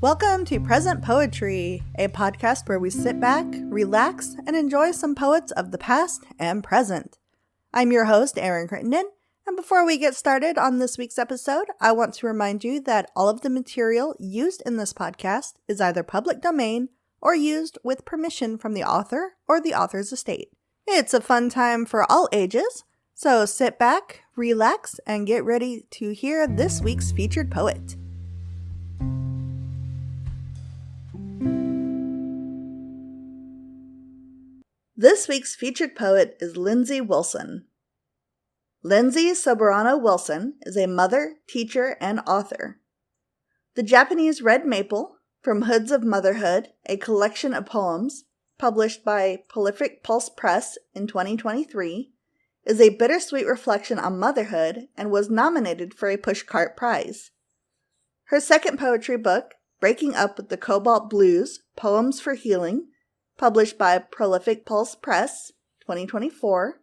Welcome to Present Poetry, a podcast where we sit back, relax, and enjoy some poets of the past and present. I'm your host, Erin Crittenden, and before we get started on this week's episode, I want to remind you that all of the material used in this podcast is either public domain or used with permission from the author or the author's estate. It's a fun time for all ages, so sit back, relax, and get ready to hear this week's featured poet. This week's featured poet is Lindsay Wilson. Lindsay Soberano Wilson is a mother, teacher, and author. The Japanese Red Maple, from Hoods of Motherhood, a collection of poems, published by Prolific Pulse Press in 2023, is a bittersweet reflection on motherhood and was nominated for a Pushcart Prize. Her second poetry book, Breaking Up with the Cobalt Blues, Poems for Healing, published by Prolific Pulse Press, 2024,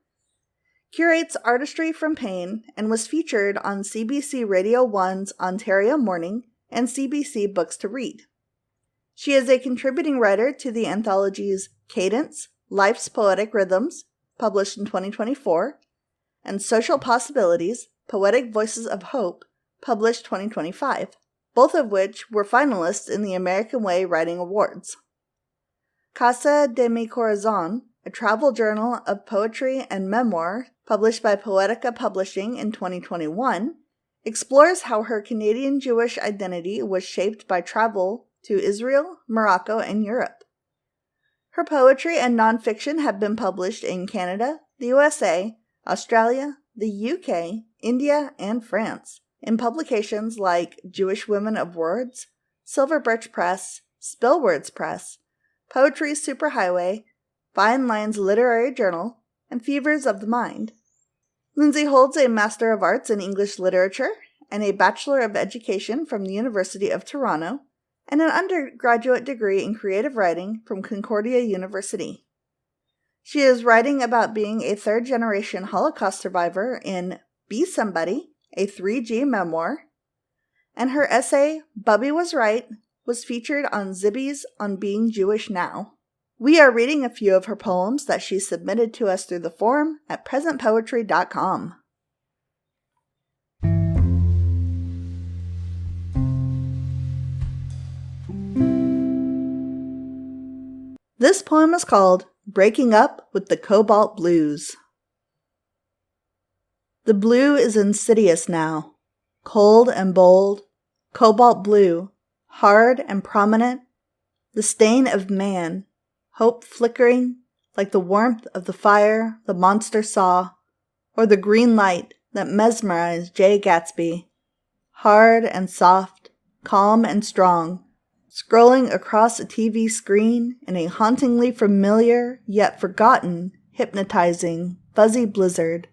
curates artistry from pain and was featured on CBC Radio 1's Ontario Morning and CBC Books to Read. She is a contributing writer to the anthologies Cadence, Life's Poetic Rhythms, published in 2024, and Social Possibilities, Poetic Voices of Hope, published 2025, both of which were finalists in the American Way Writing Awards. Casa de mi Corazón, a travel journal of poetry and memoir published by Poetica Publishing in 2021, explores how her Canadian Jewish identity was shaped by travel to Israel, Morocco, and Europe. Her poetry and nonfiction have been published in Canada, the USA, Australia, the UK, India, and France, in publications like Jewish Women of Words, Silver Birch Press, Spill Words Press, Poetry Superhighway, Fine Lines Literary Journal, and Fevers of the Mind. Lindsay holds a Master of Arts in English Literature and a Bachelor of Education from the University of Toronto, and an undergraduate degree in creative writing from Concordia University. She is writing about being a third-generation Holocaust survivor in Be Somebody, a 3G memoir, and her essay, Bubby Was Right, was featured on Zibby's On Being Jewish Now. We are reading a few of her poems that she submitted to us through the forum at presentpoetry.com. This poem is called Breaking Up with the Cobalt Blues. The blue is insidious now, cold and bold, cobalt blue, hard and prominent, the stain of man, hope flickering like the warmth of the fire the monster saw, or the green light that mesmerized Jay Gatsby, hard and soft, calm and strong, scrolling across a TV screen in a hauntingly familiar yet forgotten, hypnotizing, fuzzy blizzard.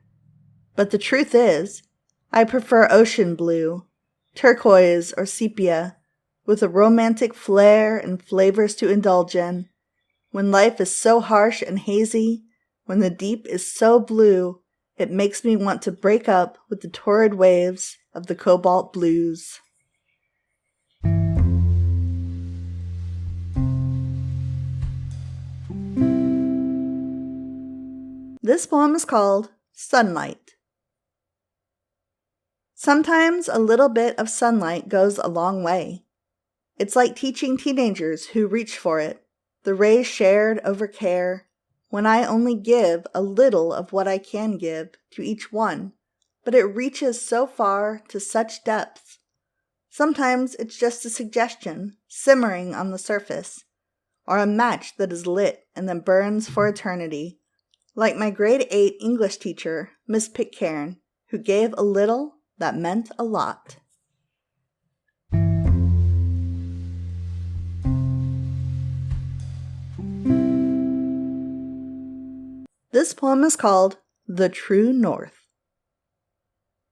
But the truth is, I prefer ocean blue, turquoise or sepia, with a romantic flair and flavors to indulge in. When life is so harsh and hazy, when the deep is so blue, it makes me want to break up with the torrid waves of the cobalt blues. This poem is called Sunlight. Sometimes a little bit of sunlight goes a long way. It's like teaching teenagers who reach for it, the rays shared over care, when I only give a little of what I can give to each one, but it reaches so far to such depths. Sometimes it's just a suggestion simmering on the surface, or a match that is lit and then burns for eternity, like my grade 8 English teacher, Miss Pitcairn, who gave a little that meant a lot. This poem is called The True North.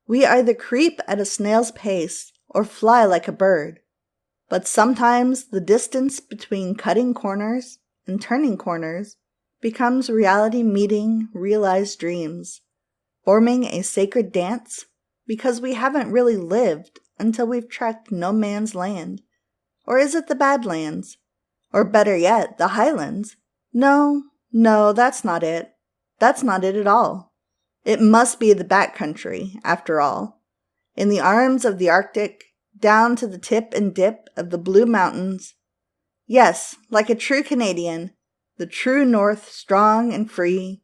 We either creep at a snail's pace or fly like a bird, but sometimes the distance between cutting corners and turning corners becomes reality meeting realized dreams, forming a sacred dance because we haven't really lived until we've trekked no man's land, Or is it the Badlands? Or better yet, the Highlands? No, that's not it. That's not it at all. It must be the backcountry, after all. In the arms of the Arctic, down to the tip and dip of the Blue Mountains. Yes, like a true Canadian, the true North strong and free.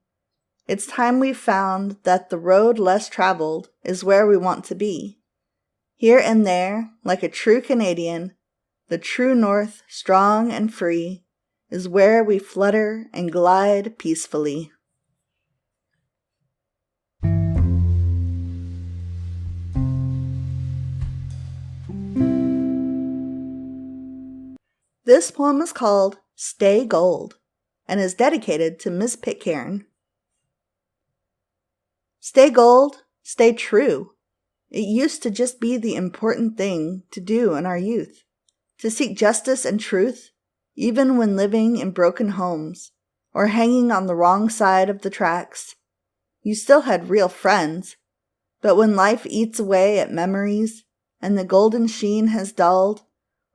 It's time we found that the road less traveled is where we want to be. Here and there, like a true Canadian, the true North strong and free is where we flutter and glide peacefully. This poem is called Stay Gold and is dedicated to Miss Pitcairn. Stay gold, stay true. It used to just be the important thing to do in our youth, to seek justice and truth, even when living in broken homes or hanging on the wrong side of the tracks. You still had real friends, but when life eats away at memories and the golden sheen has dulled,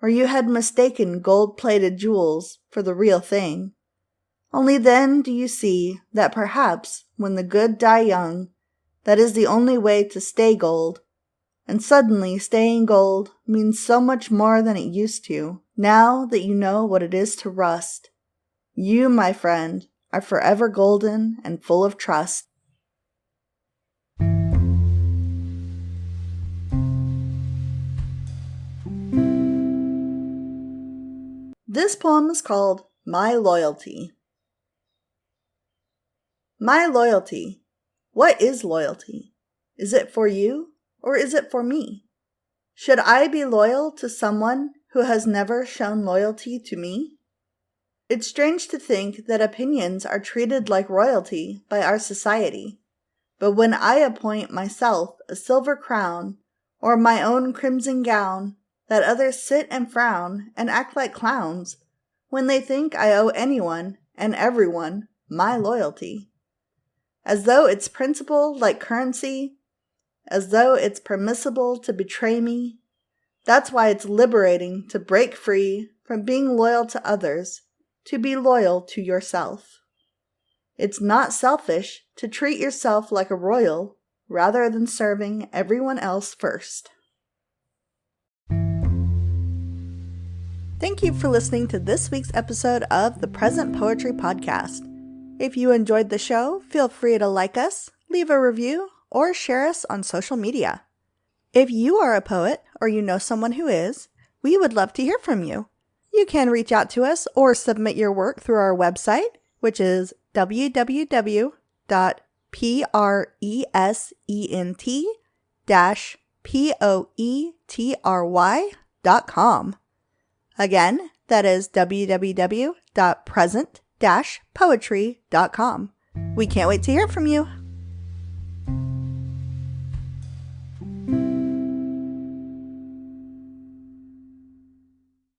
or you had mistaken gold-plated jewels for the real thing, only then do you see that perhaps when the good die young, that is the only way to stay gold, and suddenly staying gold means so much more than it used to, now that you know what it is to rust. You, my friend, are forever golden and full of trust. This poem is called My Loyalty. My loyalty. What is loyalty? Is it for you or is it for me? Should I be loyal to someone who has never shown loyalty to me? It's strange to think that opinions are treated like royalty by our society, but when I appoint myself a silver crown or my own crimson gown, that others sit and frown and act like clowns when they think I owe anyone and everyone my loyalty. As though it's principle like currency, as though it's permissible to betray me. That's why it's liberating to break free from being loyal to others, to be loyal to yourself. It's not selfish to treat yourself like a royal rather than serving everyone else first. Thank you for listening to this week's episode of the Present Poetry Podcast. If you enjoyed the show, feel free to like us, leave a review, or share us on social media. If you are a poet or you know someone who is, we would love to hear from you. You can reach out to us or submit your work through our website, which is www.present-poetry.com. Again, that is www.present-poetry.com. We can't wait to hear from you.